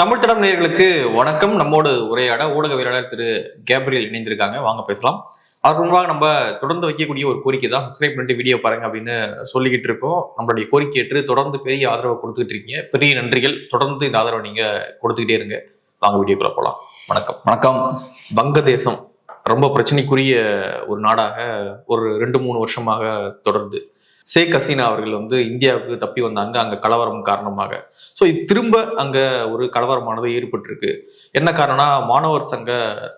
தமிழ் தடம் நேயர்களுக்கு வணக்கம். நம்மோடு உரையாட ஊடகவியலாளர் திரு கேப்ரியல் இணைந்திருக்காங்க. வாங்க பேசலாம். அதற்கு முன்பாக நம்ம தொடர்ந்து வைக்கக்கூடிய ஒரு கோரிக்கை தான், சப்ஸ்கிரைப் பண்ணிட்டு வீடியோ பாருங்க அப்படின்னு சொல்லிக்கிட்டு இருக்கோம். நம்மளுடைய கோரிக்கை ஏற்று தொடர்ந்து பெரிய ஆதரவை கொடுத்துக்கிட்டு இருக்கீங்க. பெரிய நன்றிகள். தொடர்ந்து இந்த ஆதரவை நீங்க கொடுத்துக்கிட்டே இருங்க. வாங்க வீடியோக்குள்ள போகலாம். வணக்கம். வணக்கம். வங்கதேசம் ரொம்ப பிரச்சனைக்குரிய ஒரு நாடாக ஒரு 2-3 வருஷமாக தொடர்ந்து ஷேக் ஹசீனா அவர்கள் இந்தியாவுக்கு தப்பி வந்தாங்க, அங்க கலவரம் காரணமாக. ஸோ திரும்ப அங்க ஒரு கலவரமானது ஏற்பட்டிருக்கு. என்ன காரணம்னா, மாணவர் சங்க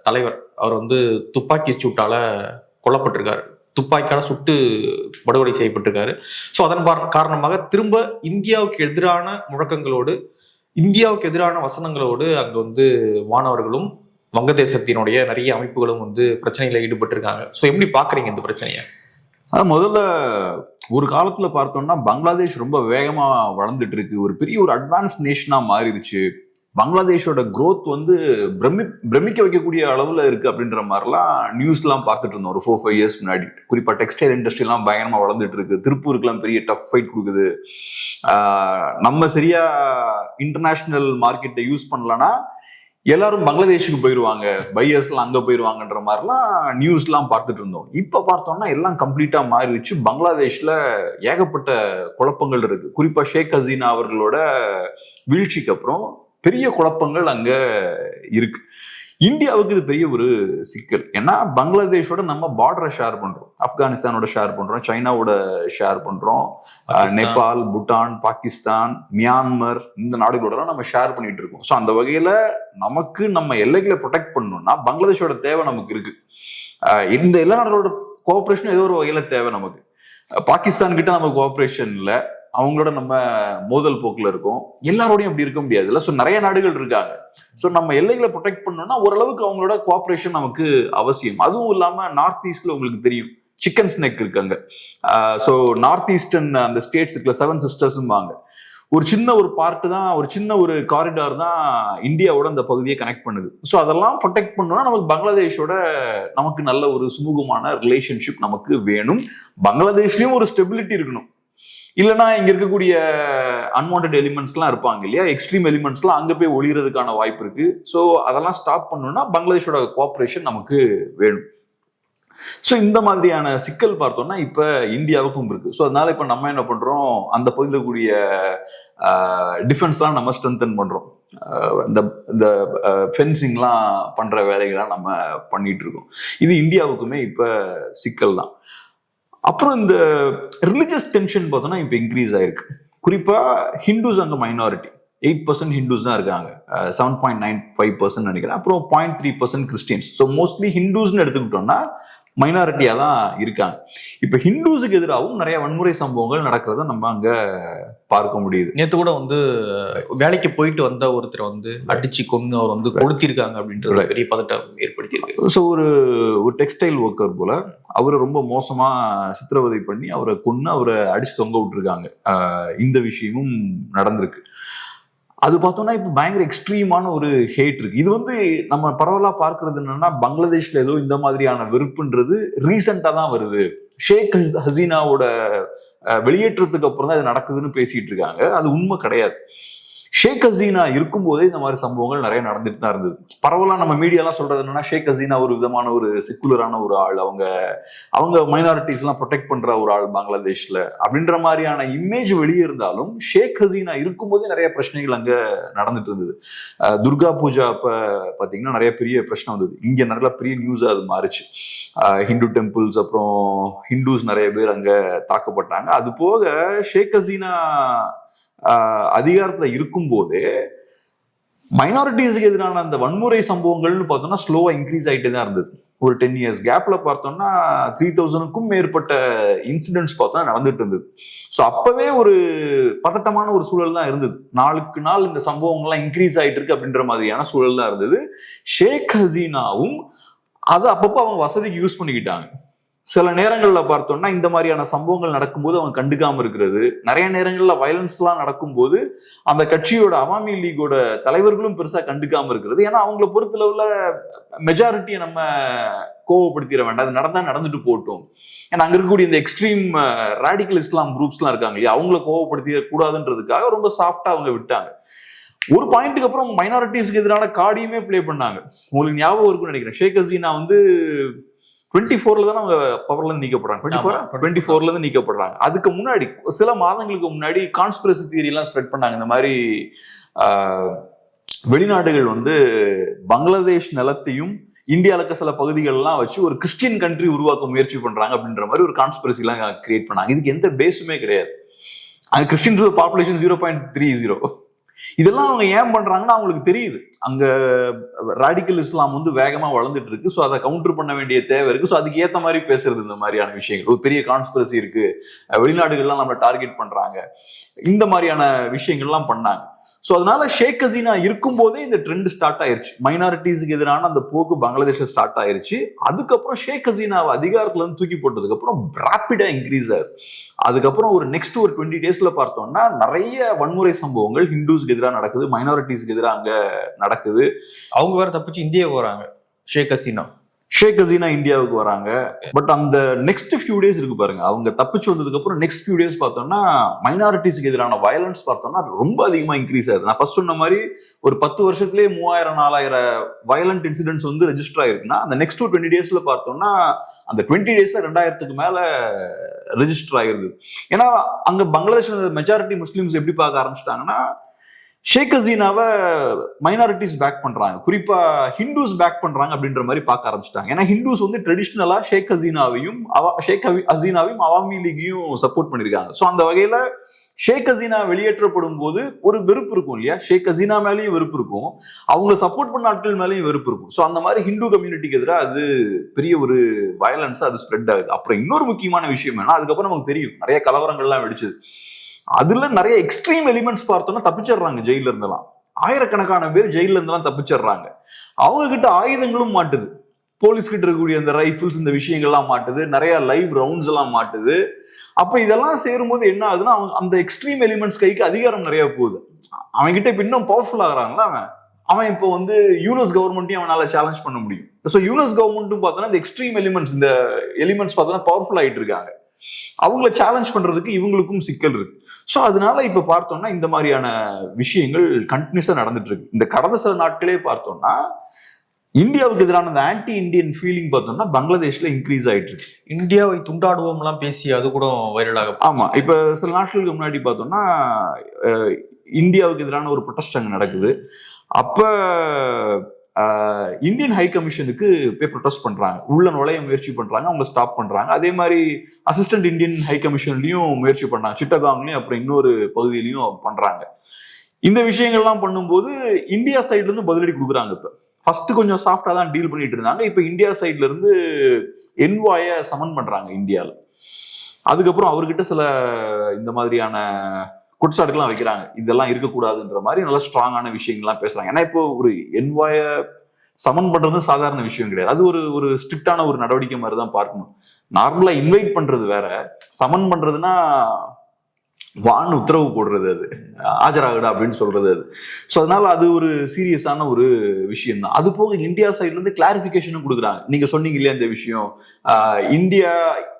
தலைவர் அவர் துப்பாக்கி சூட்டால கொல்லப்பட்டிருக்காரு, துப்பாக்கியால சுட்டு படுகொலை செய்யப்பட்டிருக்காரு. ஸோ அதன் காரணமாக திரும்ப இந்தியாவுக்கு எதிரான முழக்கங்களோடு, இந்தியாவுக்கு எதிரான வசனங்களோடு அங்க மாணவர்களும் வங்கதேசத்தினுடைய நிறைய அமைப்புகளும் பிரச்சனையில ஈடுபட்டிருக்காங்க. ஸோ எப்படி பாக்குறீங்க இந்த பிரச்சனையை? முதல்ல ஒரு காலத்துல பார்த்தோம்னா பங்களாதேஷ் ரொம்ப வேகமா வளர்ந்துட்டு இருக்கு, ஒரு பெரிய ஒரு அட்வான்ஸ் நேஷனா மாறிடுச்சு. பங்களாதேஷோட growth பிரமிக்க வைக்கக்கூடிய அளவுல இருக்கு அப்படின்ற மாதிரிலாம் நியூஸ்லாம் பார்த்துட்டு இருந்தோம் ஒரு 4-5 இயர்ஸ் முன்னாடி. குறிப்பா டெக்ஸ்டைல் இண்டஸ்ட்ரி எல்லாம் பயங்கரமா வளர்ந்துட்டு இருக்கு. திருப்பூருக்குலாம் பெரிய டஃப் ஃபைட் கொடுக்குது. நம்ம சரியா இன்டர்நேஷனல் மார்க்கெட்டை யூஸ் பண்ணலன்னா எல்லாரும் பங்களாதேஷுக்கு போயிருவாங்க, பையர்ஸ்லாம் அங்க போயிருவாங்கன்ற மாதிரிலாம் நியூஸ்லாம் பார்த்துட்டு இருந்தோம். இப்ப பார்த்தோம்னா எல்லாம் கம்ப்ளீட்டா மாறிடுச்சு. பங்களாதேஷ்ல ஏகப்பட்ட குழப்பங்கள் இருக்கு. குறிப்பா ஷேக் ஹசீனா அவர்களோட வீழ்ச்சிக்கு அப்புறம் பெரிய குழப்பங்கள் அங்க இருக்கு. இந்தியாவுக்கு இது பெரிய ஒரு சிக்கல். ஏன்னா பங்களாதேஷோட நம்ம பார்டரை ஷேர் பண்றோம், ஆப்கானிஸ்தானோட ஷேர் பண்றோம், சைனாவோட ஷேர் பண்றோம், நேபாள், பூட்டான், பாகிஸ்தான், மியான்மர், இந்த நாடுகளோட நம்ம ஷேர் பண்ணிட்டு இருக்கோம். ஸோ அந்த வகையில நமக்கு நம்ம எல்லைகளை ப்ரொடெக்ட் பண்ணணும்னா பங்களாதேஷோட தேவை நமக்கு இருக்கு. இந்த எல்லா நாடுகளோட கோஆபரேஷன் ஏதோ ஒரு வகையில தேவை நமக்கு. பாகிஸ்தான் கிட்ட நம்ம கோஆபரேஷன் இல்லை, அவங்களோட நம்ம மோதல் போக்குல இருக்கோம். எல்லாரோடையும் அப்படி இருக்க முடியாதுல்ல. ஸோ நிறைய நாடுகள் இருக்காங்க. ஸோ நம்ம எல்லைகளை ப்ரொடெக்ட் பண்ணணும்னா ஓரளவுக்கு அவங்களோட கோஆபரேஷன் நமக்கு அவசியம். அதுவும் இல்லாம நார்த் ஈஸ்ட்ல உங்களுக்கு தெரியும் சிக்கன் ஸ்னெக் இருக்காங்க. ஸோ நார்த் ஈஸ்டர்ன் அந்த ஸ்டேட்ஸ் இருக்குல்ல, 7 சிஸ்டர்ஸும்பாங்க. ஒரு சின்ன ஒரு பார்ட் தான், ஒரு சின்ன ஒரு காரிடார் தான் இந்தியாவோட அந்த பகுதியை கனெக்ட் பண்ணுது. ஸோ அதெல்லாம் ப்ரொடெக்ட் பண்ணணும்னா நமக்கு பங்களாதேஷோட நமக்கு நல்ல ஒரு சுமூகமான ரிலேஷன்ஷிப் நமக்கு வேணும். பங்களாதேஷ்லயும் ஒரு ஸ்டெபிலிட்டி இருக்கணும். இல்லைன்னா இங்க இருக்கக்கூடிய அன்வான்ட் எலிமெண்ட்ஸ்லாம் இருப்பாங்க இல்லையா, எக்ஸ்ட்ரீம் எலிமெண்ட்ஸ்லாம் அங்க போய் ஒளிகிறதுக்கான வாய்ப்பு இருக்கு. ஸோ அதெல்லாம் ஸ்டாப் பண்ணணும்னா பங்களாதேஷோட கோஆபரேஷன் நமக்கு வேணும். ஸோ இந்த மாதிரியான சிக்கல் பார்த்தோம்னா இப்ப இந்தியாவுக்கும் இருக்கு. ஸோ அதனால இப்ப நம்ம என்ன பண்றோம், அந்த பகுதியில் கூடிய டிஃபென்ஸ்லாம் நம்ம ஸ்ட்ரென்தன் பண்றோம். இந்த ஃபென்சிங்லாம் பண்ற வேலைகள்லாம் நம்ம பண்ணிட்டு இருக்கோம். இது இந்தியாவுக்குமே இப்ப சிக்கல் தான். அப்புறம் இந்த ரிலிஜியஸ் டென்ஷன் பார்த்தோம்னா இப்ப இன்க்ரீஸ் ஆயிருக்கு. குறிப்பா ஹிந்துஸ் அங்க மைனாரிட்டி 8% ஹிந்துஸ் தான் இருக்காங்க, 7.95% நினைக்கிறேன். அப்புறம் 0.3% கிறிஸ்டியன்ஸ். ஸோ மோஸ்ட்லி ஹிந்துஸ்ன்னு எடுத்துக்கிட்டோம்னா மைனாரிட்டியா தான் இருக்காங்க. இப்ப ஹிந்துஸுக்கு எதிராகவும் நிறைய வன்முறை சம்பவங்கள் நடக்கிறத நம்ம அங்க பார்க்க முடியுது. நேற்று கூட வேலைக்கு போயிட்டு வந்த ஒருத்தர் அடிச்சு கொண்டு அவர் கொளுத்திருக்காங்க அப்படின்றது பெரிய பதட்டம் ஏற்படுத்தியிருக்கு. ஸோ ஒரு டெக்ஸ்டைல் ஒர்க்கர் போல அவரை ரொம்ப மோசமா சித்திரவதை பண்ணி அவரை கொன்னு அவரை அடிச்சு தொங்க விட்டுருக்காங்க. இந்த விஷயமும் நடந்திருக்கு. அது பார்த்தோம்னா இப்ப பயங்கர எக்ஸ்ட்ரீமான ஒரு ஹேட் இருக்கு. இது நம்ம பரவலா பார்க்கறது என்னன்னா, பங்களாதேஷ்ல ஏதோ இந்த மாதிரியான வெறுப்புன்றது ரீசெண்டா தான் வருது. ஷேக் ஹசீனாவோட வெளியேற்றத்துக்கு அப்புறம் தான் இது நடக்குதுன்னு பேசிட்டு இருக்காங்க. அது உண்மை கிடையாது. ஷேக் ஹசீனா இருக்கும் போதே இந்த மாதிரி சம்பவங்கள் நிறைய நடந்துட்டு தான் இருந்தது. பரவலா நம்ம மீடியாலாம் சொல்றது என்னன்னா, ஷேக் ஹசீனா ஒரு விதமான ஒரு செக்குலரான ஒரு ஆள், அவங்க மைனாரிட்டிஸ் எல்லாம் ப்ரொடெக்ட் பண்ற ஒரு ஆள் பங்களாதேஷ்ல அப்படின்ற மாதிரியான இமேஜ் வெளியே இருந்தாலும் ஷேக் ஹசீனா இருக்கும் போதே நிறைய பிரச்சனைகள் அங்க நடந்துட்டு இருந்தது. துர்கா பூஜா அப்ப பாத்தீங்கன்னா நிறைய பெரிய பிரச்சனை வந்தது. இங்க நிறைய பெரிய நியூஸா அது மாறிச்சு. ஹிந்து டெம்பிள்ஸ், அப்புறம் ஹிந்துஸ் நிறைய பேர் அங்க தாக்கப்பட்டாங்க. அது போக ஷேக் ஹசீனா அதிகாரத்துல இருக்கும் போதே மைனாரிட்டிஸுக்கு எதிரான அந்த வன்முறை சம்பவங்கள்னு பார்த்தோம்னா ஸ்லோவா இன்க்ரீஸ் ஆகிட்டே தான் இருந்தது. ஒரு 10 இயர்ஸ் கேப்ல பார்த்தோம்னா 3000க்கும் மேற்பட்ட இன்சிடென்ட்ஸ் பார்த்தோம்னா நடந்துட்டு இருந்தது. ஸோ அப்பவே ஒரு பதட்டமான ஒரு சூழல் தான் இருந்தது. நாளுக்கு நாள் இந்த சம்பவங்கள்லாம் இன்க்ரீஸ் ஆகிட்டு இருக்கு அப்படின்ற மாதிரியான சூழல் தான் இருந்தது. ஷேக் ஹசீனாவும் அதை அப்பப்போ அவங்க வசதிக்கு யூஸ் பண்ணிக்கிட்டாங்க. சில நேரங்கள்ல பார்த்தோம்னா இந்த மாதிரியான சம்பவங்கள் நடக்கும்போது அவங்க கண்டுக்காம இருக்கிறது, நிறைய நேரங்கள்ல வயலன்ஸ் எல்லாம் நடக்கும்போது அந்த கட்சியோட அவாமி லீகோட தலைவர்களும் பெருசா கண்டுக்காம இருக்கிறது. ஏன்னா அவங்கள பொறுத்தளவுல மெஜாரிட்டியை நம்ம கோவப்படுத்திட வேண்டாம், அது நடந்தா நடந்துட்டு போட்டோம். ஏன்னா அங்க இருக்கக்கூடிய இந்த எக்ஸ்ட்ரீம் ராடிக்கல் இஸ்லாம் குரூப்ஸ் எல்லாம் இருக்காங்க இல்லையா, அவங்கள கோவப்படுத்திட கூடாதுன்றதுக்காக ரொம்ப சாஃப்டா அவங்க விட்டாங்க. ஒரு பாயிண்ட்டுக்கு அப்புறம் மைனாரிட்டிஸ்க்கு எதிரான கார்டையுமே பிளே பண்ணாங்க. உங்களுக்கு ஞாபகம் இருக்கும்னு நினைக்கிறேன், ஷேக் ஹசீனா வந்து 24ல தான் அவங்க பவர்ல இருந்து நீக்கப்படுறாங்க. 24ல இருந்து நீக்கப்படுறாங்க. அதுக்கு முன்னாடி சில மாதங்களுக்கு முன்னாடி கான்ஸ்பிரசி தியரி எல்லாம் ஸ்ப்ரெட் பண்ணாங்க. இந்த மாதிரி வெளிநாடுகள் வந்து பங்களாதேஷ் நிலத்தையும் இந்தியால இருக்க சில பகுதிகள்லாம் வச்சு ஒரு கிறிஸ்டியன் கண்ட்ரி உருவாக்க முயற்சி பண்றாங்க அப்படின்ற மாதிரி ஒரு கான்ஸ்பிரசி எல்லாம் கிரியேட் பண்ணாங்க. இதுக்கு எந்த பேஸுமே கிடையாது. அங்க கிறிஸ்டியன்ஸ் பாப்புலேஷன் 0.30. இதெல்லாம் அவங்க ஏன் பண்றாங்கன்னா அவங்களுக்கு தெரியுது அங்க ராடிக்கல் இஸ்லாம் வந்து வேகமா வளர்ந்துட்டு இருக்கு. ஸோ அதை கவுண்டர் பண்ண வேண்டிய தேவை இருக்கு. ஸோ அதுக்கு ஏத்த மாதிரி பேசுறது இந்த மாதிரியான விஷயங்கள். ஒரு பெரிய கான்ஸ்பிரசி இருக்கு, வெளிநாடுகள்லாம் நம்மளை டார்கெட் பண்றாங்க, இந்த மாதிரியான விஷயங்கள்லாம் பண்ணாங்க. ஸோ அதனால ஷேக் ஹசீனா இருக்கும் போதே இந்த ட்ரெண்ட் ஸ்டார்ட் ஆயிருச்சு. மைனாரிட்டிஸுக்கு எதிரான அந்த போக்கு பங்களாதேஷ் ஸ்டார்ட் ஆயிருச்சு. அதுக்கப்புறம் ஷேக் ஹசீனாவை அதிகாரத்துல இருந்து தூக்கி போட்டதுக்கு அப்புறம் ராப்பிடா இன்க்ரீஸ் ஆகுது. அதுக்கப்புறம் ஒரு நெக்ஸ்ட் ஒரு 20 டேஸ்ல பார்த்தோம்னா நிறைய வன்முறை சம்பவங்கள் ஹிந்துஸ்க்கு எதிராக நடக்குது, மைனாரிட்டிஸ்க்கு எதிராக அங்க நடக்குது. அவங்க வேற தப்பிச்சு இந்தியா போறாங்க. ஷேக் ஹசீனா இந்தியாவுக்கு வராங்க. பட் அந்த நெக்ஸ்ட் ஃபியூ டேஸ் இருக்கு பாருங்க, அவங்க தப்பிச்சு வந்ததுக்கு அப்புறம் நெக்ஸ்ட் ஃபியூ டேஸ் பார்த்தோம்னா மைனாரிட்டிஸ்க்கு எதிரான வயலன்ஸ் பார்த்தோம்னா ரொம்ப அதிகமா இன்க்ரீஸ் ஆகுது. நான் ஃபர்ஸ்ட் சொன்ன மாதிரி ஒரு 10 வருஷத்துலேயே 3000-4000 வயலண்ட் இன்சிடென்ட்ஸ் வந்து ரெஜிஸ்டர் ஆயிருக்குன்னா அந்த நெக்ஸ்ட் 20 டேஸ்ல பார்த்தோம்னா அந்த 20 டேஸ்ல 2000க்கு மேல ரெஜிஸ்டர் ஆயிருது. ஏன்னா அங்க பங்களாதேஷ் மெஜாரிட்டி முஸ்லிம்ஸ் எப்படி பார்க்க ஆரம்பிச்சிட்டாங்கன்னா ஷேக் ஹசீனாவை மைனாரிட்டிஸ் பேக் பண்றாங்க, குறிப்பா ஹிந்துஸ் பேக் பண்றாங்க அப்படின்ற மாதிரி பார்க்க ஆரம்பிச்சிட்டாங்க. ஏன்னா ஹிந்துஸ் வந்து ட்ரெடிஷ்னலா ஷேக் ஹசீனாவையும் அவாமி லீகையும் சப்போர்ட் பண்ணிருக்காங்க. ஸோ அந்த வகையில ஷேக் ஹசீனா வெளியேற்றப்படும் போது ஒரு வெறுப்பு இருக்கும் இல்லையா, ஷேக் ஹசீனா மேலேயும் வெறுப்பு இருக்கும், அவங்களை சப்போர்ட் பண்ண ஆட்கள் மேலேயும் வெறுப்பு இருக்கும். ஸோ அந்த மாதிரி ஹிந்து கம்யூனிட்டிக்கு எதிராக அது பெரிய ஒரு வயலன்ஸா அது ஸ்ப்ரெட் ஆகுது. அப்புறம் இன்னொரு முக்கியமான விஷயம் என்ன, அதுக்கப்புறம் நமக்கு தெரியும் நிறைய கலவரங்கள்லாம் வெடிச்சது. அதுல நிறைய எக்ஸ்ட்ரீம் எலிமெண்ட்ஸ் பார்த்தோம்னா தப்பிச்சிடுறாங்க ஜெயில இருந்தெல்லாம். ஆயிரக்கணக்கான பேர் ஜெயில இருந்தெல்லாம் தப்பிச்சிடுறாங்க. அவங்க கிட்ட ஆயுதங்களும் மாட்டுது, போலீஸ் கிட்ட இருக்கக்கூடிய அந்த ரைபிள்ஸ் இந்த விஷயங்கள்லாம் மாட்டுது, நிறைய லைவ் ரவுண்ட்ஸ் எல்லாம் மாட்டுது. அப்ப இதெல்லாம் சேரும்போது என்ன ஆகுதுன்னா அந்த எக்ஸ்ட்ரீம் எலிமெண்ட்ஸ் கைக்கு அதிகாரம் நிறைய போகுது. அவன் கிட்ட இப்ப இன்னும் பவர்ஃபுல் ஆகுறாங்களா, அவன் இப்போ வந்து யூஎஸ் கவர்மெண்ட்டையும் அவனால சேலஞ்ச் பண்ண முடியும். ஸோ யூஎஸ் கவர்மெண்ட்டும் பார்த்தோன்னா இந்த எக்ஸ்ட்ரீம் எலிமெண்ட்ஸ் இந்த எலிமெண்ட்ஸ் பார்த்தோன்னா பவர்ஃபுல் ஆயிட்டு இருக்காங்க. அவங்கள சேலஞ்ச் பண்றதுக்கு இவங்களுக்கும் சிக்கல் இருக்கு. ஸோ அதனால இப்ப பார்த்தோம்னா இந்த மாதிரியான விஷயங்கள் கண்டினியூஸா நடந்துட்டு இருக்கு. இந்த கடந்த சில நாட்களே பார்த்தோம்னா இந்தியாவுக்கு எதிரான அந்த ஆன்டி இந்தியன் ஃபீலிங் பார்த்தோம்னா பங்களாதேஷ்ல இன்க்ரீஸ் ஆயிட்டு இருக்கு. இந்தியாவை துண்டாடுவோம் எல்லாம் பேசி அது கூட வைரலாக. ஆமா, இப்ப சில நாட்களுக்கு முன்னாடி பார்த்தோம்னா இந்தியாவுக்கு எதிரான ஒரு ப்ரொடெஸ்ட் அங்க நடக்குது. அப்ப இந்தியன் ஹை கமிஷனுக்கு போய் ப்ரொடெஸ்ட் பண்றாங்க, உள்ள நுழைய முயற்சி பண்றாங்க, அவங்க ஸ்டாப் பண்றாங்க. அதே மாதிரி அசிஸ்டன்ட் இந்தியன் ஹை கமிஷன்லயும் முயற்சி பண்ணாங்க, சிட்டகாங்லயும் அப்புறம் இன்னொரு பகுதியிலையும் பண்றாங்க. இந்த விஷயங்கள்லாம் பண்ணும்போது இந்தியா சைட்ல இருந்து பதிலடி கொடுக்குறாங்க. இப்ப ஃபர்ஸ்ட் கொஞ்சம் சாஃப்டா தான் டீல் பண்ணிட்டு இருந்தாங்க. இப்ப இந்தியா சைட்ல இருந்து என்வாய சமன் பண்றாங்க இந்தியால. அதுக்கப்புறம் அவர்கிட்ட சில இந்த மாதிரியான குற்றச்சாட்டுகள்லாம் வைக்கிறாங்க, இதெல்லாம் இருக்கக்கூடாதுன்ற மாதிரி நல்ல ஸ்ட்ராங்கான விஷயங்கள்லாம் பேசுறாங்க. ஏன்னா இப்போ ஒரு என்வாய சமன் பண்றது சாதாரண விஷயம் கிடையாது, அது ஒரு ஸ்ட்ரிக்டான ஒரு நடவடிக்கை மாதிரி தான் பார்க்கணும். நார்மலா இன்வைட் பண்றது வேற, சமன் பண்றதுன்னா வான்னு உத்தரவு போடுறது, அது ஆஜராகடா அப்படின்னு சொல்றது அது. ஸோ அதனால அது ஒரு சீரியஸான ஒரு விஷயம் தான். அது போக இந்தியா சைட்ல இருந்து கிளாரிபிகேஷனும் கொடுக்குறாங்க. நீங்க சொன்னீங்க இல்லையா இந்த விஷயம், இந்தியா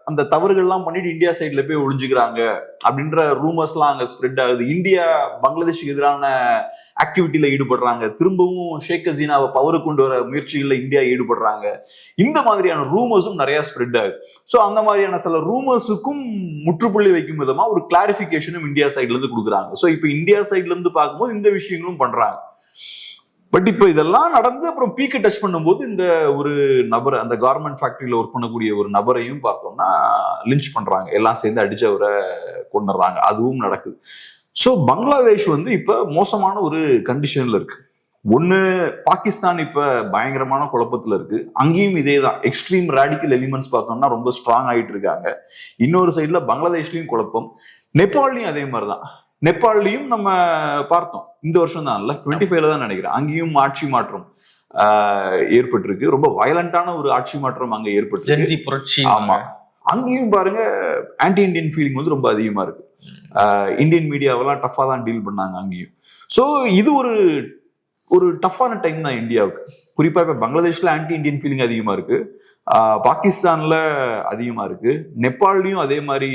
அந்த தவறுகள்லாம் பண்ணிட்டு இந்தியா சைட்ல போய் ஒழிஞ்சுக்கிறாங்க அப்படின்ற ரூமர்ஸ்லாம் அங்க ஸ்ப்ரெட் ஆகுது. இந்தியா பங்களாதேஷுக்கு எதிரான ஆக்டிவிட்டியில ஈடுபடுறாங்க, திரும்பவும் ஷேக் ஹசீனாவை பவரு கொண்டு வர முயற்சிகள்ல இந்தியா ஈடுபடுறாங்க. இந்த மாதிரியான ரூமர்ஸும் நிறைய ஸ்ப்ரெட் ஆகுது. ஸோ அந்த மாதிரியான சில ரூமர்ஸுக்கும் முற்றுப்புள்ளி வைக்கும் விதமா ஒரு கிளாரிபிகேஷனும் இந்தியா சைட்ல இருந்து கொடுக்குறாங்க. ஸோ இப்போ இந்தியா சைட்ல இருந்து பார்க்கும்போது இந்த விஷயங்களும் பண்றாங்க. பட் இப்போ இதெல்லாம் நடந்து அப்புறம் பீக்கை டச் பண்ணும்போது இந்த ஒரு நபர், அந்த கார்மெண்ட் ஃபேக்டரியில ஒர்க் பண்ணக்கூடிய ஒரு நபரையும் பார்த்தோம்னா லிஞ்ச் பண்றாங்க, எல்லாம் சேர்ந்து அடிச்சு அவரை கொண்டுறாங்க, அதுவும் நடக்குது. ஸோ பங்களாதேஷ் வந்து இப்ப மோசமான ஒரு கண்டிஷன்ல இருக்கு. ஒண்ணு, பாகிஸ்தான் இப்ப பயங்கரமான குழப்பத்துல இருக்கு, அங்கேயும் இதே தான் எக்ஸ்ட்ரீம் ரேடிக்கல் எலிமெண்ட்ஸ் பார்த்தோம்னா ரொம்ப ஸ்ட்ராங் ஆயிட்டு இருக்காங்க. இன்னொரு சைட்ல பங்களாதேஷ்லயும் குழப்பம், நேபாள்லயும் அதே மாதிரிதான். நேபாள்லயும் நம்ம பார்த்தோம் இந்த வருஷம் தான், 25ல தான் நினைக்கிறேன், அங்கேயும் ஆட்சி மாற்றம் ஏற்பட்டிருக்கு. ரொம்ப வயலண்டான ஒரு ஆட்சி மாற்றம் அங்க ஏற்பட்டு. ஆமா, அங்கேயும் பாருங்க ஆன்டி இந்தியன் ஃபீலிங் வந்து ரொம்ப அதிகமா இருக்கு. இந்தியன் மீடியாவெல்லாம் டஃபா தான் டீல் பண்ணாங்க அங்கேயும். ஸோ இது ஒரு டஃப்பான டைம் தான் இந்தியாவுக்கு. குறிப்பா இப்ப பங்களாதேஷ்ல ஆன்டி இந்தியன் ஃபீலிங் அதிகமா இருக்கு, பாகிஸ்தான்ல அதிகமா இருக்கு, நேபாள்லயும் அதே மாதிரி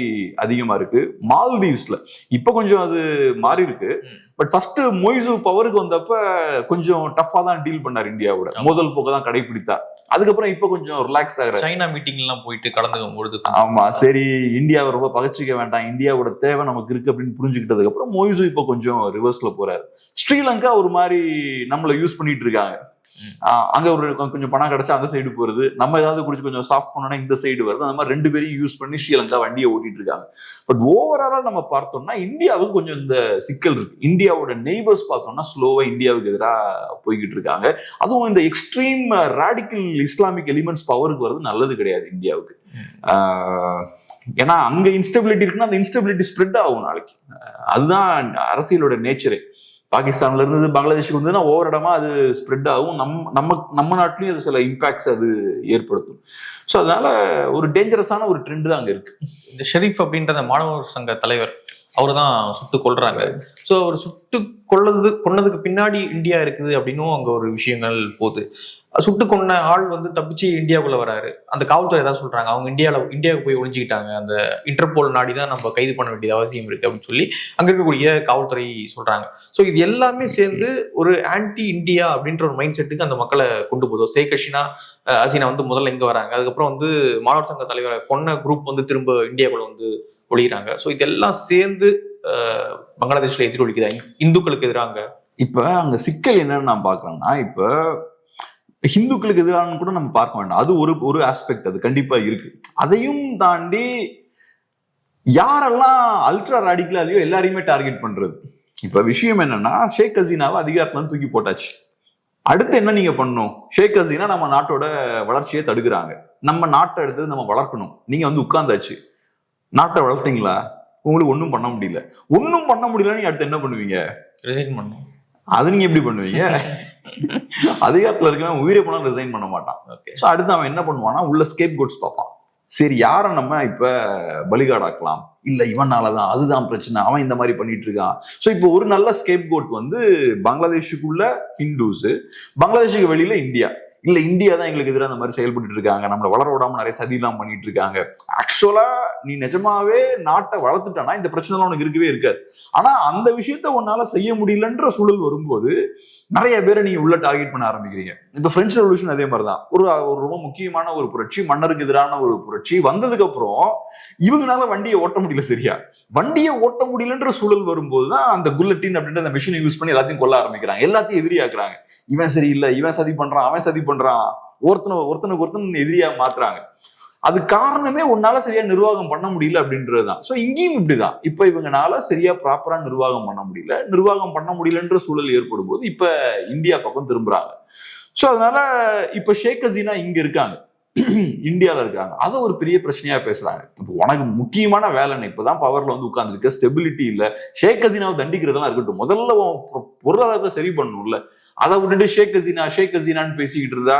அதிகமா இருக்கு, மால்தீவ்ஸ்ல இப்ப கொஞ்சம் அது மாறி இருக்கு. பட் ஃபர்ஸ்ட் மொய்சு பவருக்கு வந்தப்ப கொஞ்சம் டஃபா தான் டீல் பண்ணார் இந்தியாவோட, மோதல் போக்க தான் கடைபிடித்தார். அதுக்கப்புறம் இப்ப கொஞ்சம் ரிலாக்ஸ் ஆகுற, சைனா மீட்டிங் எல்லாம் போயிட்டு கலந்துக்கும் பொழுது ஆமா சரி இந்தியாவை ரொம்ப பகச்சிக்க வேண்டாம், இந்தியாவோட தேவை நமக்கு இருக்கு அப்படின்னு புரிஞ்சுக்கிட்டதுக்கு அப்புறம் மொய்சு இப்ப கொஞ்சம் ரிவர்ஸ்ல போறாரு. ஸ்ரீலங்கா ஒரு மாதிரி நம்மள யூஸ் பண்ணிட்டு இருக்காங்க. அங்க ஒரு கொஞ்சம் பணம் கிடைச்சா அந்த சைடு போறது, நம்ம ஏதாவது குடிச்சு கொஞ்சம் சாஃப்ட் பண்ணோம்னா இந்த சைடு வருது. அந்த மாதிரி ரெண்டு பேரையும் யூஸ் பண்ணி ஸ்ரீலங்கா வண்டியை ஓட்டிட்டு இருக்காங்க. பட் ஓவராலா நம்ம பார்த்தோம்னா இந்தியாவுக்கு கொஞ்சம் இந்த சிக்கல் இருக்கு. இந்தியாவோட நெய்பர்ஸ் பார்த்தோம்னா ஸ்லோவா இந்தியாவுக்கு எதிராக போய்கிட்டு இருக்காங்க. அதுவும் இந்த எக்ஸ்ட்ரீம் ராடிக்கல் இஸ்லாமிக் எலிமெண்ட்ஸ் பவருக்கு வருது நல்லது கிடையாது இந்தியாவுக்கு. ஏன்னா அங்க இன்ஸ்டபிலிட்டி இருக்குன்னா அந்த இன்ஸ்டபிலிட்டி ஸ்ப்ரெட் ஆகும் நாளைக்கு. அதுதான் அரசியலோட நேச்சரே. பாகிஸ்தான்ல இருந்து பங்களாதேஷுக்கு வந்து ஒவ்வொரு இடமா அது ஸ்ப்ரெட் ஆகும். நம்ம நாட்டிலையும் அது சில இம்பாக்ட்ஸ் அது ஏற்படுத்தும். ஸோ அதனால ஒரு டேஞ்சரஸான ஒரு ட்ரெண்ட் தான் அங்க இருக்கு. இந்த ஷெரீப் அப்படின்ற அந்த மாணவர் சங்க தலைவர் அவரு தான் சுட்டு கொல்றாங்க. ஸோ அவர் சுட்டு கொன்னதுக்கு பின்னாடி இந்தியா இருக்குது அப்படின்னும் அங்க ஒரு விஷயங்கள் போகுது. சுட்டு கொன்ன ஆள் வந்து தப்பிச்சு இந்தியாவுக்குள்ள வராரு. அந்த காவல்துறை ஏதாவது சொல்றாங்க, அவங்க இந்தியாவுக்கு போய் ஒழிஞ்சுக்கிட்டாங்க, அந்த இன்டர்போல் நாடி தான் நம்ம கைது பண்ண வேண்டிய அவசியம் இருக்கு அப்படின்னு சொல்லி அங்க இருக்கக்கூடிய காவல்துறை சொல்றாங்க. ஸோ இது எல்லாமே சேர்ந்து ஒரு ஆன்டி இந்தியா அப்படின்ற ஒரு மைண்ட் செட்டுக்கு அந்த மக்களை கொண்டு போதும். ஷேக் ஹசீனா வந்து முதல்ல இங்க வராங்க, அதுக்கப்புறம் வந்து மாணவர் சங்க தலைவரை கொன்ன குரூப் வந்து திரும்ப இந்தியாவுக்குள்ள வந்து ஒழிகிறாங்க. ஸோ இதெல்லாம் சேர்ந்து பங்களாதேஷ்ல எதிரொலிக்குதா இந்துக்களுக்கு எதிராங்க? இப்ப அங்க சிக்கல் என்னன்னு நான் பாக்குறேன்னா, இப்ப ஹிந்துக்களுக்கு எதிரான கூட நம்ம பார்க்க வேண்டாம், அது ஒரு ஆஸ்பெக்ட் அது கண்டிப்பா இருக்கு. அதையும் தாண்டி யாரெல்லாம் அல்ட்ரா ராடிக்கலா இல்லையோ எல்லாரையுமே டார்கெட் பண்றது. இப்ப விஷயம் என்னன்னா, ஷேக் ஹசீனாவை அதிகாரத்துல தூக்கி போட்டாச்சு. அடுத்து என்ன நீங்க பண்ணணும்? ஷேக் ஹசீனா நம்ம நாட்டோட வளர்ச்சியை தடுக்கிறாங்க, நம்ம நாட்டை எடுத்தது நம்ம வளர்க்கணும். நீங்க வந்து உட்கார்ந்தாச்சு, நாட்டை வளர்த்தீங்களா? உங்களுக்கு ஒன்றும் பண்ண முடியல. நீங்க அடுத்து என்ன பண்ணுவீங்க? ரிசைன் பண்ணணும். அது நீங்க எப்படி பண்ணுவீங்க? அதிகாரத்துல இருக்கவன் உயிரை போனா ரிசைன் பண்ண மாட்டான். சோ அடுத்து அவன் என்ன பண்ணுவான்னா உள்ள ஸ்கேப் கோட்ஸ் பார்ப்பான். சரி யாரை நம்ம இப்ப பலிகாடாக்கலாம், இல்ல இவனாலதான் அதுதான் பிரச்சனை, அவன் இந்த மாதிரி பண்ணிட்டு இருக்கான். சோ இப்போ ஒரு நல்ல ஸ்கேப் கோட் வந்து பங்களாதேஷுக்குள்ள ஹிந்துஸ், பங்களாதேஷுக்கு வெளியில இந்தியா. இல்ல இந்தியா தான் எங்களுக்கு எதிராக அந்த மாதிரி செயல்பட்டு இருக்காங்க, நம்மளை வளர விடாம நிறைய சதியெல்லாம் பண்ணிட்டு இருக்காங்க. ஆக்சுவலா நீ நிஜமாவே நாட்டை வளர்த்துட்டானா இந்த பிரச்சனை உனக்கு இருக்கவே இருக்காது. ஆனா அந்த விஷயத்த உன்னால செய்ய முடியலன்ற சூழல் வரும்போது நிறைய பேரை நீங்க உள்ள டார்கெட் பண்ண ஆரம்பிக்கிறீங்க. இப்ப பிரெஞ்சு ரெவல்யூஷன் அதே மாதிரிதான், ஒரு ரொம்ப முக்கியமான ஒரு புரட்சி, மன்னருக்கு எதிரான ஒரு புரட்சி வந்ததுக்கு அப்புறம் இவங்களால வண்டியை ஓட்ட முடியல. சரியா, வண்டியை ஓட்ட முடியலன்ற சூழல் வரும்போதுதான் அந்த குல்லட்டின் அப்படின்ற அந்த மிஷினை யூஸ் பண்ணி எல்லாத்தையும் கொல்ல ஆரம்பிக்கிறாங்க, எல்லாத்தையும் எதிரியாக்குறாங்க. இவன் சரியில்லை, இவன் சதி பண்றான், அவன் சதி பண்றான், ஒருத்தனுக்கு எதிரியா மாத்துறாங்க. அது காரணமே உன்னால சரியா நிர்வாகம் பண்ண முடியல அப்படின்றதுதான். சோ இங்கேயும் இப்படிதான். இப்ப இவங்கனால சரியா ப்ராப்பரா நிர்வாகம் பண்ண முடியலன்ற சூழல் ஏற்படும் போது இப்ப இந்தியா பக்கம் திரும்புறாங்க. சோ அதனால இப்ப ஷேக் ஹசீனா இங்க இருக்காங்க, இந்தியாவில இருக்காங்க, அதை ஒரு பெரிய பிரச்சனையா பேசுறாங்க. இப்போ உனக்கு முக்கியமான வேலை இப்பதான் பவர்ல வந்து உட்கார்ந்துருக்க, ஸ்டெபிலிட்டி இல்ல, ஷேக் ஹசீனாவை தண்டிக்கிறதெல்லாம் இருக்கட்டும், முதல்ல பொருளாதாரத்தை சரி பண்ணணும்ல. அதை விட்டுட்டு ஷேக் ஹசீனான்னு பேசிக்கிட்டு இருந்தா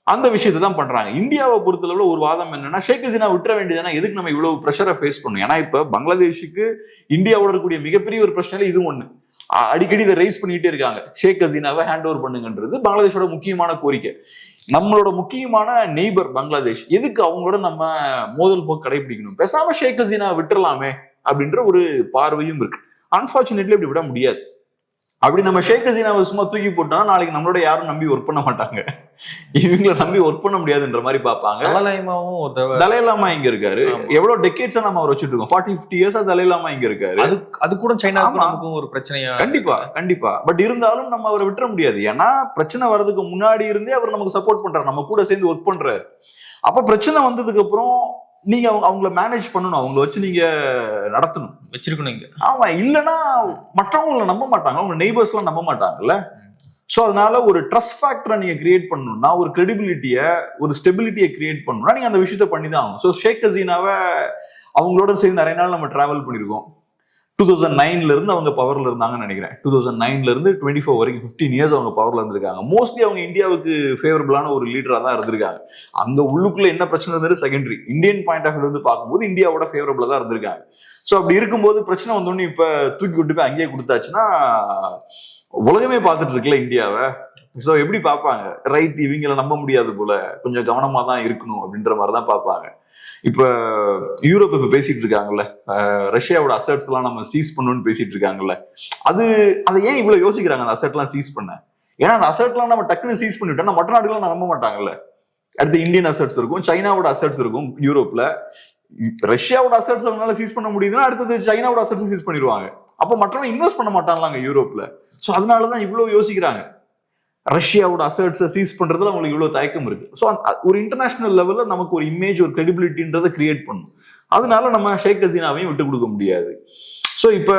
அந்த விஷயத்தை தான் பண்றாங்க. இந்தியாவை பொறுத்தளவுல ஒரு வாதம் என்னன்னா, ஷேக் ஹசீனா விட்டுற வேண்டியதுனா எதுக்கு நம்ம இவ்வளவு ப்ரெஷரை ஃபேஸ் பண்ணணும்? ஏன்னா இப்ப பங்களாதேஷுக்கு இந்தியாவோட இருக்கக்கூடிய மிகப்பெரிய ஒரு பிரச்சனை இது ஒண்ணு. அடிக்கடி இதை ரைஸ் பண்ணிட்டே இருக்காங்க, ஷேக் ஹசீனாவை ஹேண்ட் ஓவர் பண்ணுங்கன்றது பங்களாதேஷோட முக்கியமான கோரிக்கை. நம்மளோட முக்கியமான நெய்பர் பங்களாதேஷ், எதுக்கு அவங்களோட நம்ம மோதல் போக்கு கடைபிடிக்கணும்? பேசாம ஷேக் ஹசீனா விட்டுறலாமே அப்படின்ற ஒரு பார்வையும் இருக்கு. அன்பார்ச்சுனேட்லி அப்படி விட முடியாது. அப்படி நம்ம ஷேக் ஹசீனாவை சும்மா தூக்கி போட்டோம்னா நாளைக்கு நம்மளோட யாரும் நம்பி ஒர்க் பண்ண மாட்டாங்க, இவங்களை நம்பி ஒர்க் பண்ண முடியாதுன்ற மாதிரி பார்ப்பாங்க. தலைலாமா இங்க இருக்காரு, எவ்வளவு டெக்கேட்ஸா நம்ம அவர் வச்சுட்டு இருக்கோம், 40-50 இயர்ஸா தலைலாமா இங்க இருக்காரு. அது கூட சைனாவுக்கும் ஒரு பிரச்சனையா? கண்டிப்பா. பட் இருந்தாலும் நம்ம அவரை விட்டுற முடியாது. ஏன்னா பிரச்சனை வர்றதுக்கு முன்னாடி இருந்தே அவர் நமக்கு சப்போர்ட் பண்றாரு, நம்ம கூட சேர்ந்து ஒர்க் பண்றாரு. அப்ப பிரச்சனை வந்ததுக்கு அப்புறம் நீங்க அவங்கள மேனேஜ் பண்ணணும், அவங்கள வச்சு நீங்க நடத்தணும், வச்சிருக்கணும். ஆமா, இல்லைன்னா மற்றவங்களை நம்ப மாட்டாங்க, உங்க நெய்பர்ஸ் எல்லாம் நம்ப மாட்டாங்கல்ல. சோ அதனால ஒரு ட்ரஸ்ட் ஃபேக்டரை நீங்க கிரியேட் பண்ணணும்னா, ஒரு கிரெடிபிலிட்டியை, ஒரு ஸ்டெபிலிட்டியை கிரியேட் பண்ணணும்னா நீங்க அந்த விஷயத்த பண்ணி தான் ஆகும். ஸோ ஷேக் ஹசீனாவை அவங்களோட சேர்ந்து நிறைய நாள் நம்ம டிராவல் பண்ணிருக்கோம். 2009ல இருந்து அவங்க பவர்ல இருந்தாங்கன்னு நினைக்கிறேன். 2009ல இருந்து 24 வரைக்கும் 15 இயர்ஸ் அவங்க பவர்ல இருந்திருக்காங்க. மோஸ்ட்லி அவங்க இந்தியாவுக்கு ஃபேவரபிளான ஒரு லீடரா தான் இருந்திருக்காங்க. அங்க உள்ளுக்குள்ள என்ன பிரச்சனை இருந்தது secondary, Indian point of view இருந்து பார்க்கும்போது இந்தியாவோட ஃபேவரபிளா தான் இருந்திருக்காங்க. ஸோ அப்படி இருக்கும்போது பிரச்சனை வந்தோடனே இப்ப தூக்கி கொண்டு போய் அங்கேயே கொடுத்தாச்சுன்னா உலகமே பார்த்துட்டு இருக்குல்ல இந்தியாவை. சோ எப்படி பார்ப்பாங்க, ரைட் இவங்களை நம்ப முடியாது போல, கொஞ்சம் கவனமா தான் இருக்கணும் அப்படின்ற மாதிரிதான் பார்ப்பாங்க. இப்ப யூரோப் இப்ப பேசிட்டு இருக்காங்கல்ல, ரஷ்யாவோட அசட்ஸ் எல்லாம் நம்ம சீஸ் பண்ணணும்னு பேசிட்டு இருக்காங்கல்ல, அதை ஏன் இவ்வளவு யோசிக்கிறாங்க அந்த அசட் எல்லாம் சீஸ் பண்ண? ஏன்னா அந்த அசட் எல்லாம் நம்ம டக்குன்னு சீஸ் பண்ணிட்டோம்னா மற்ற நாடுகள் நம்ப மாட்டாங்கல்ல. அடுத்து இந்தியன் அசட்ஸ் இருக்கும், சைனாவோட அசட்ஸ் இருக்கும் யூரோப்ல. ரஷ்யாவோட அசட்ஸ் அவங்களால சீஸ் பண்ண முடியுதுன்னா அடுத்தது சைனாவோட அசட்ஸ் சீஸ் பண்ணிடுவாங்க. அப்ப மற்றவங்க இன்வெஸ்ட் பண்ண மாட்டாங்களாங்க யூரோப்ல. சோ அதனாலதான் இவ்வளவு யோசிக்கிறாங்க. ரஷ்யாவோட அசட்ஸை சீஸ் பண்றதுல அவங்களுக்கு இவ்வளவு தயக்கம் இருக்கு. ஸோ ஒரு இன்டர்நேஷனல் லெவல்ல நமக்கு ஒரு இமேஜ், ஒரு கிரெடிபிலிட்டின்றதை கிரியேட் பண்ணும். அதனால நம்ம ஷேக் ஹசீனாவையும் விட்டு கொடுக்க முடியாது. ஸோ இப்ப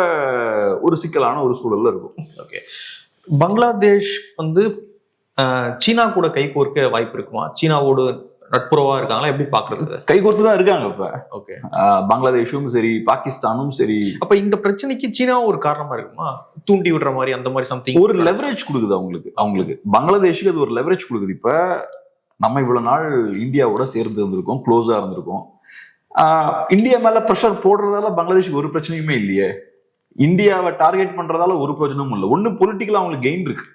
ஒரு சிக்கலான ஒரு சூழல்ல இருக்கும். ஓகே, பங்களாதேஷ் வந்து சீனா கூட கை கோர்க்க வாய்ப்பு இருக்குமா? சீனாவோடு நட்புறவா இருக்காங்களா? எப்படி பாக்குறது? கை கோர்த்து தான் இருக்காங்க இப்ப. ஓகே, பங்களாதேஷும் சரி, பாகிஸ்தானும் சரி. அப்ப இந்த பிரச்சனைக்கு சீனாவும் ஒரு காரணமா இருக்குமா? தூண்டி விடுற மாதிரி அந்த மாதிரி சம்திங் ஒரு லெவரேஜ் கொடுக்குது அவங்களுக்கு பங்களாதேஷுக்கு அது ஒரு லெவரேஜ் கொடுக்குது. இப்ப நம்ம இவ்வளவு நாள் இந்தியாவோட சேர்ந்து இருந்திருக்கோம், க்ளோஸா இருந்திருக்கோம். இந்தியா மேல ப்ரெஷர் போடுறதால பங்களாதேஷுக்கு ஒரு பிரச்சனையுமே இல்லையே. இந்தியாவை டார்கெட் பண்றதால ஒரு பிரச்சனையும் இல்லை. ஒண்ணு பொலிட்டிக்கலா அவங்களுக்கு கெயின் இருக்கு.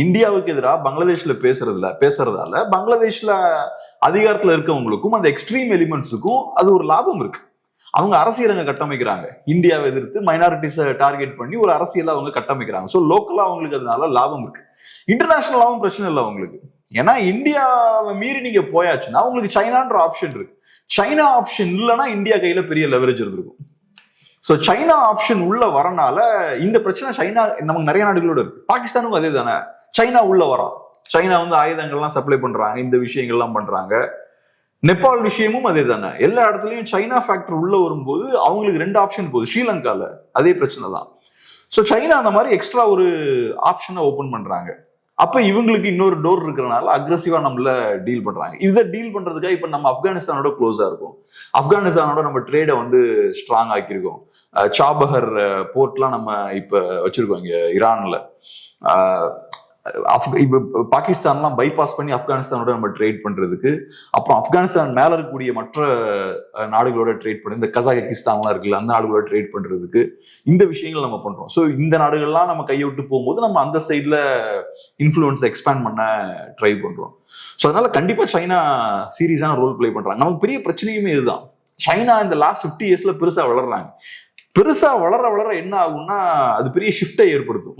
இந்தியாவுக்கு எதிராக பங்களாதேஷ்ல பேசுறதால பங்களாதேஷ்ல அதிகாரத்துல இருக்கவங்களுக்கும் அந்த எக்ஸ்ட்ரீம் எலிமெண்ட்ஸுக்கும் அது ஒரு லாபம் இருக்கு. அவங்க அரசியலங்க கட்டமைக்கிறாங்க, இந்தியாவை எதிர்த்து மைனாரிட்டிஸை டார்கெட் பண்ணி ஒரு அரசியலை அவங்க கட்டமைக்கிறாங்க. ஸோ லோக்கலா அவங்களுக்கு அதனால லாபம் இருக்கு. இன்டர்நேஷனலாவும் பிரச்சனை இல்லை அவங்களுக்கு. ஏன்னா இந்தியாவை மீறி நீங்க போயாச்சுன்னா உங்களுக்கு சைனான்ற ஆப்ஷன் இருக்கு. சைனா ஆப்ஷன் இல்லைன்னா இந்தியா கையில பெரிய லெவரேஜ் இருந்திருக்கும். ஸோ சைனா ஆப்ஷன் உள்ள வரனால இந்த பிரச்சனை சைனா நமக்கு நிறைய நாடுகளோட இருக்கு. பாகிஸ்தானுக்கும் அதே தானே, சைனா உள்ள வரான். சைனா வந்து ஆயுதங்கள்லாம் சப்ளை பண்றாங்க, இந்த விஷயங்கள்லாம் பண்றாங்க. நேபாள் விஷயமும் அதே தானே. எல்லா இடத்துலயும் சைனா ஃபேக்டர் உள்ள வரும்போது அவங்களுக்கு ரெண்டு ஆப்ஷன் போகுது. ஸ்ரீலங்கால அதே பிரச்சனை தான். ஸோ சைனா அந்த மாதிரி எக்ஸ்ட்ரா ஒரு ஆப்ஷனை ஓபன் பண்றாங்க. அப்ப இவங்களுக்கு இன்னொரு டோர் இருக்கிறனால அக்ரெசிவா நம்மள டீல் பண்றாங்க. இதை டீல் பண்றதுக்காக இப்ப நம்ம ஆப்கானிஸ்தானோட க்ளோஸா இருக்கும். ஆப்கானிஸ்தானோட நம்ம ட்ரேடை வந்து ஸ்ட்ராங் ஆக்கியிருக்கோம். சாபஹர் போர்ட்லாம் நம்ம இப்ப வச்சிருக்கோம் இங்க ஈரான்ல. இப்ப பாகிஸ்தான்லாம் பைபாஸ் பண்ணி ஆப்கானிஸ்தானோட நம்ம ட்ரேட் பண்றதுக்கு, அப்புறம் ஆப்கானிஸ்தான் மேல இருக்கக்கூடிய மற்ற நாடுகளோட ட்ரேட் பண்ண, இந்த கசாகிஸ்தான்லாம் இருக்குல்ல, அந்த நாடுகளோட ட்ரேட் பண்றதுக்கு இந்த விஷயங்கள் நம்ம பண்றோம். ஸோ இந்த நாடுகள்லாம் நம்ம கையை விட்டு போகும்போது நம்ம அந்த சைட்ல இன்ஃப்ளூயன்ஸ் எக்ஸ்பேண்ட் பண்ண ட்ரை பண்றோம். ஸோ அதனால கண்டிப்பா சைனா சீரியஸான ரோல் பிளே பண்றாங்க. நமக்கு பெரிய பிரச்சனையுமே இதுதான். சைனா இந்த லாஸ்ட் 50 இயர்ஸ்ல பெருசா வளர்றாங்க. பெருசா வளர என்ன ஆகும்னா அது பெரிய ஷிஃப்டை ஏற்படுத்தும்.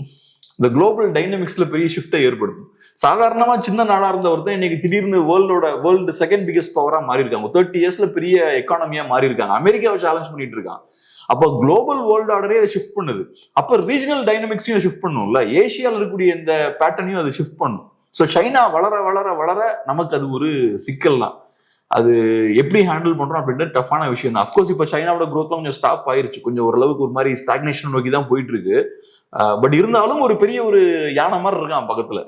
இந்த குளோபல் டைனமிக்ஸ்ல பெரிய ஷிஃப்டை ஏற்படுத்தும். சாதாரணமா சின்ன நாடா இருந்த ஒருத்தன் இன்னைக்கு திடீர்னு வேர்ல்டு செகண்ட் பிகெஸ்ட் பவரா மாறி இருக்காங்க. 30 இயர்ஸ்ல பெரிய எக்கானமியா மாறி இருக்காங்க. அமெரிக்காவை சேலஞ்ச் பண்ணிட்டு இருக்காங்க. அப்போ குளோபல் வேர்ல்டு ஆர்டரே அதை ஷிஃப்ட் பண்ணுது. அப்ப ரீஜனல் டைனமிக்ஸையும் ஷிஃப்ட் பண்ணும்ல, ஏசியால இருக்கக்கூடிய இந்த பேட்டர்னையும் அது ஷிஃப்ட் பண்ணும். ஸோ சைனா வளர நமக்கு அது ஒரு சிக்கல் தான். அது எப்படி ஹேண்டில் பண்றோம் அப்படின்ற டஃப்பான விஷயம் தான். அஃப்கோர்ஸ் இப்ப சைனாவோட க்ரோத்லாம் கொஞ்சம் ஸ்டாப் ஆயிருச்சு, கொஞ்சம் ஓரளவுக்கு ஒரு மாதிரி ஸ்டாக்னேஷன் நோக்கி தான் போயிட்டு இருக்கு. பட் இருந்தாலும் ஒரு பெரிய ஒரு யானை மாதிரி இருக்கான் பக்கத்துல,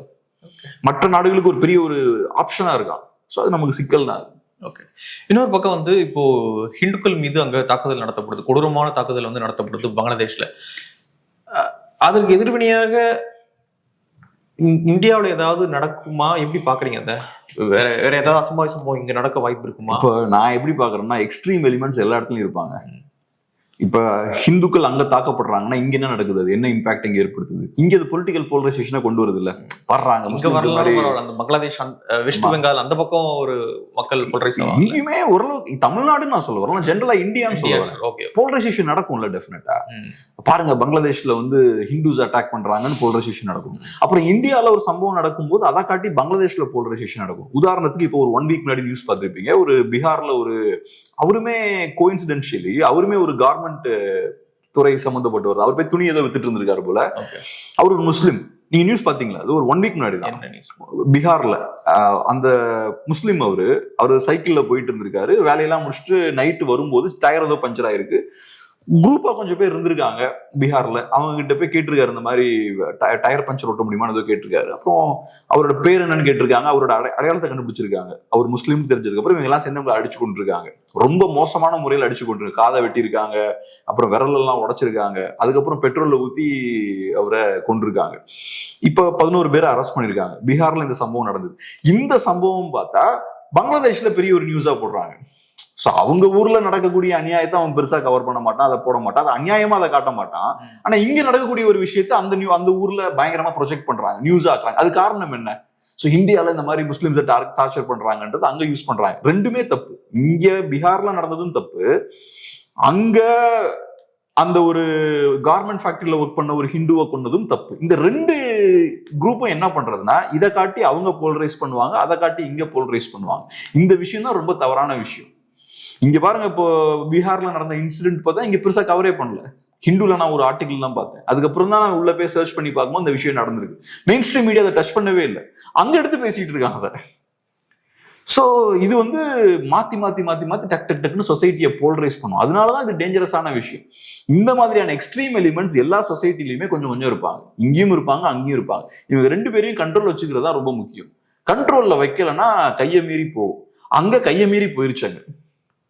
மற்ற நாடுகளுக்கு ஒரு பெரிய ஒரு ஆப்ஷனா இருக்கான். ஸோ அது நமக்கு சிக்கல் தான். ஓகே, இன்னொரு பக்கம் வந்து இப்போ ஹிந்துக்கள் மீது அங்க தாக்குதல் நடத்தப்படுது, கொடூரமான தாக்குதல் வந்து நடத்தப்படுது பங்களாதேஷ்ல. அதற்கு எதிர்வினையாக இந்தியாவில் ஏதாவது நடக்குமா? எப்படி பாக்குறீங்க? அதை வேற ஏதாவது அசம்பாவித சம்பவம் இங்க நடக்க வாய்ப்பு இருக்குமா? இப்போ நான் எப்படி பாக்குறேன்னா, எக்ஸ்ட்ரீம் எலிமெண்ட்ஸ் எல்லா இடத்துலயும் இருப்பாங்க. இப்ப ஹிந்துக்கள் அங்க தாக்கப்படுறாங்கன்னா இங்க என்ன நடக்குது, அது என்ன இம்பாக்ட் இங்க ஏற்படுத்துது? இங்க அது பொலிட்டிக்கல் போலரைசேஷனை கொண்டு வருது இல்ல, வர்றாங்க. அந்த பங்களாதேஷ், வெஸ்ட் பெங்கால் அந்த பக்கம் ஒரு மக்கள் போலரைசேஷன், இங்கேயுமே ஓரளவுக்கு தமிழ்நாடுன்னு நான் சொல்ல வரலாம், ஜென்ரலா இந்தியான்னு சொல்லுவாங்க. போலரைசேஷன் நடக்கும்ல டெஃபினட்டா. பாருங்க, பங்களாதேஷ்ல வந்து ஹிந்துஸ் அட்டாக் பண்றாங்கன்னு போலரைசேஷன் நடக்கும். அப்புறம் இந்தியால ஒரு சம்பவம் நடக்கும்போது அதை காட்டி பங்களாதேஷ்ல போலரைசேஷன் நடக்கும். உதாரணத்துக்கு இப்போ ஒரு 1 வீக் முன்னாடி நியூஸ் பார்த்திருப்பீங்க, ஒரு பீகார்ல ஒரு அவருமே கோயின்சிடென்ஷியலி அவருமே ஒரு கார்மெண்ட் துறை சம்பந்தப்பட்டவர். அவர் போய் துணி ஏதோ வித்துட்டு இருந்திருக்காரு போல. அவர் ஒரு முஸ்லிம். நீங்க நியூஸ் பாத்தீங்களா? அது ஒரு 1 வீக் முன்னாடி தான். பீகார்ல அந்த முஸ்லிம் அவரு சைக்கிள்ல போயிட்டு இருந்திருக்காரு. வேலையெல்லாம் முடிச்சுட்டு நைட்டு வரும்போது டயர் ஏதோ பஞ்சர் ஆயிருக்கு. குரூப்பா கொஞ்சம் பேர் இருந்திருக்காங்க பீகார்ல. அவங்க கிட்ட போய் கேட்டிருக்காரு, இந்த மாதிரி டயர் பஞ்சர் ஓட்ட முடியுமான்னு ஏதோ கேட்டிருக்காரு. அப்புறம் அவரோட பேர் என்னன்னு கேட்டிருக்காங்க. அவரோட அடையாளத்தை கண்டுபிடிச்சிருக்காங்க. அவர் முஸ்லீம் தெரிஞ்சதுக்கு அப்புறம் இவங்க எல்லாம் சேர்ந்து அடிச்சு கொண்டிருக்காங்க. ரொம்ப மோசமான முறையில் அடிச்சு கொண்டிருக்காங்க. காதை வெட்டியிருக்காங்க, அப்புறம் விரல் எல்லாம் உடைச்சிருக்காங்க. அதுக்கப்புறம் பெட்ரோல்ல ஊத்தி அவரை கொண்டிருக்காங்க. இப்ப 11 பேரை அரெஸ்ட் பண்ணிருக்காங்க. பீகார்ல இந்த சம்பவம் நடந்தது. இந்த சம்பவம் பார்த்தா பங்களாதேஷ்ல பெரிய ஒரு நியூஸா போடுறாங்க. ஸோ அவங்க ஊர்ல நடக்கக்கூடிய அநியாயத்தை அவன் பெருசா கவர் பண்ண மாட்டான், அதை போட மாட்டான், அதை அநியாயமா அதை காட்ட மாட்டான். ஆனா இங்க நடக்கக்கூடிய ஒரு விஷயத்த அந்த ஊர்ல பயங்கரமா ப்ரொஜெக்ட் பண்றாங்க, நியூஸ் ஆக்குறாங்க. அது காரணம் என்ன? ஸோ இந்தியாவில் இந்த மாதிரி முஸ்லிம்ஸை டார்ச்சர் பண்றாங்கன்றது அங்க யூஸ் பண்றாங்க. ரெண்டுமே தப்பு. இங்க பீகார்ல நடந்ததும் தப்பு, அங்க அந்த ஒரு கார்மெண்ட் ஃபேக்டரியில ஒர்க் பண்ண ஒரு ஹிந்துவை கொண்டதும் தப்பு. இந்த ரெண்டு குரூப்பும் என்ன பண்றதுன்னா இதை காட்டி அவங்க போலரைஸ் பண்ணுவாங்க, அதை காட்டி இங்க போலரைஸ் பண்ணுவாங்க. இந்த விஷயம் தான் ரொம்ப தவறான விஷயம். இங்க பாருங்க, இப்போ பீகார்ல நடந்த இன்சிடென்ட் பார்த்தா இங்க பெருசா கவரே பண்ணல. ஹிந்துல நான் ஒரு ஆர்டிகல் தான் பார்த்தேன், அதுக்கப்புறம் தான் நான் உள்ள போய் சர்ச் பண்ணி பார்க்கும்போது இந்த விஷயம் நடந்திருக்கு. மெயின் ஸ்ட்ரீம் மீடியா அதை டச் பண்ணவே இல்லை, அங்க எடுத்து பேசிட்டு இருக்காங்க அதை. ஸோ இது வந்து மாத்தி மாத்தி மாத்தி மாத்தி டக் டக் டக்குன்னு சொசைட்டியை போலரைஸ் பண்ணும். அதனாலதான் இது டேஞ்சரஸான விஷயம். இந்த மாதிரியான எக்ஸ்ட்ரீம் எலிமெண்ட்ஸ் எல்லா சொசைட்டிலையுமே கொஞ்சம் கொஞ்சம் இருப்பாங்க, இங்கேயும் இருப்பாங்க அங்கேயும் இருப்பாங்க. இவங்க ரெண்டு பேரையும் கண்ட்ரோல் வச்சுக்கிறதா ரொம்ப முக்கியம். கண்ட்ரோல்ல வைக்கலன்னா கையை மீறி போகும், அங்க கையை மீறி போயிருச்சாங்க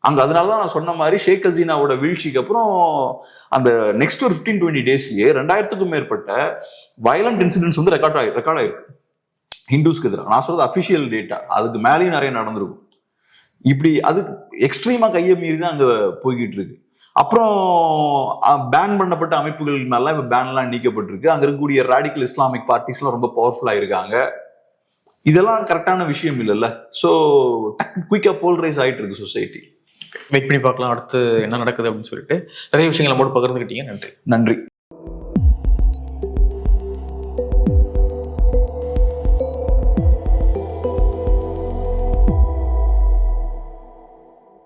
அங்க. அதனாலதான் நான் சொன்ன மாதிரி ஷேக் ஹசீனாவோட வீழ்ச்சிக்கு அப்புறம் அந்த நெக்ஸ்ட் ஒரு 15-20 டேஸ்லயே 2000க்கும் மேற்பட்ட வயலண்ட் இன்சிடென்ட்ஸ் வந்து ரெக்கார்ட் ஆயிருக்கு ஹிந்துஸ்க்கு எதிராக. நான் சொல்றது அபிஷியல் டேட்டா, அதுக்கு மேலேயும் நிறைய நடந்திருக்கும். இப்படி அது எக்ஸ்ட்ரீமா கையை மீறி தான் அங்க போய்கிட்டு இருக்கு. அப்புறம் பேன் பண்ணப்பட்ட அமைப்புகள் மேல இப்ப பேன் எல்லாம் நீக்கப்பட்டிருக்கு. அங்க இருக்கக்கூடிய ராடிக்கல் இஸ்லாமிக் பார்ட்டிஸ் எல்லாம் ரொம்ப பவர்ஃபுல்லா இருக்காங்க. இதெல்லாம் கரெக்டான விஷயம் இல்லைல்ல. ஸோ குயிக்கா போலரைஸ் ஆயிட்டு இருக்கு சொசைட்டி. வெயிட் பண்ணி பார்க்கலாம் அடுத்து என்ன நடக்குது அப்படின்னு சொல்லிட்டு. நிறைய விஷயங்கள் நம்மோடு பகிர்ந்துக்கிட்டீங்க. நன்றி.